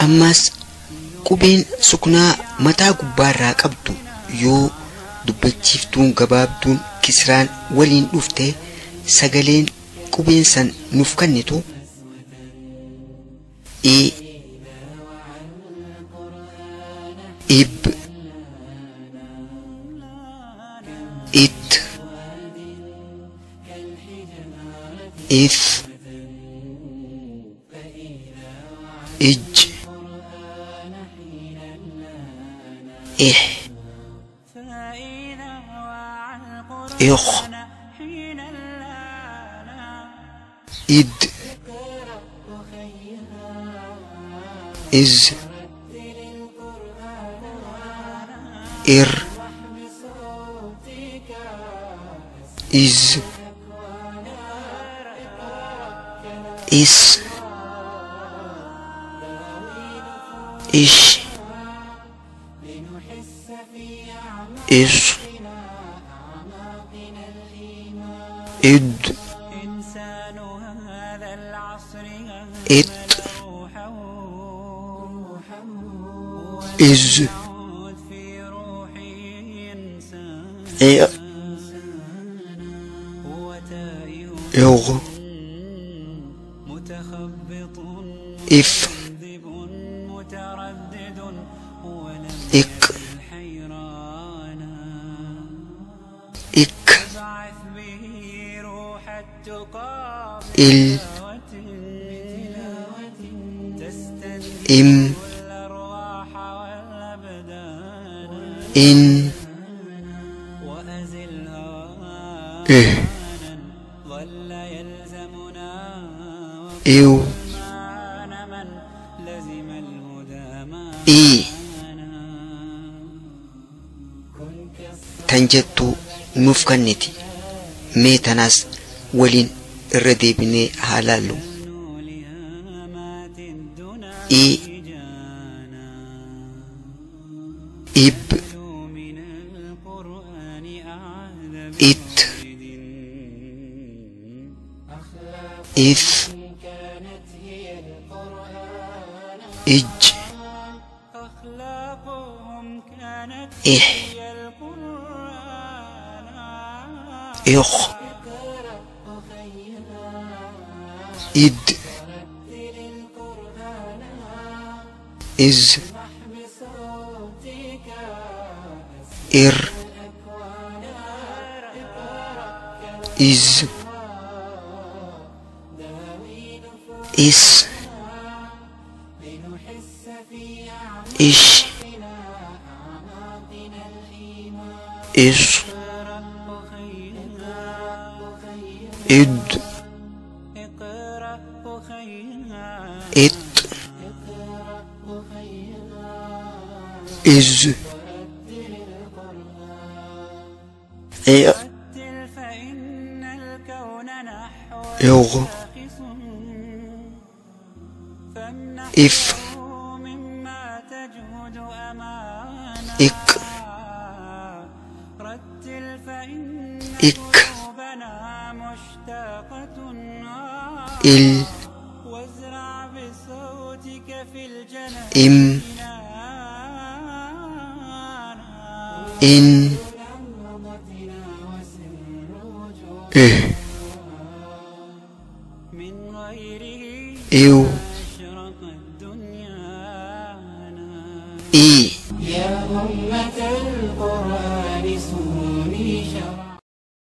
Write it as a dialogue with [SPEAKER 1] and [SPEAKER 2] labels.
[SPEAKER 1] أماس قبين سكنا متى قبارا قبضو يو دبتشيفتون قبابدون كسران ولين نفته سجلين قبين سن نفكنتو إب إت إث إج إح إخ إد إز إر إز إس إش إش إد إت إز إغ يغ إف إك إك إل إم إن إيه إيو إي تنجتو نفكنتي ميتناس ولين الردي بني حلالو إي إب إت إث إج إح إخ إد إز إر إز إس إش إش إد إت إز إ يغ إف إك إك إل إم إن إيه إيو إي
[SPEAKER 2] يا أمة القرآن سوني شرع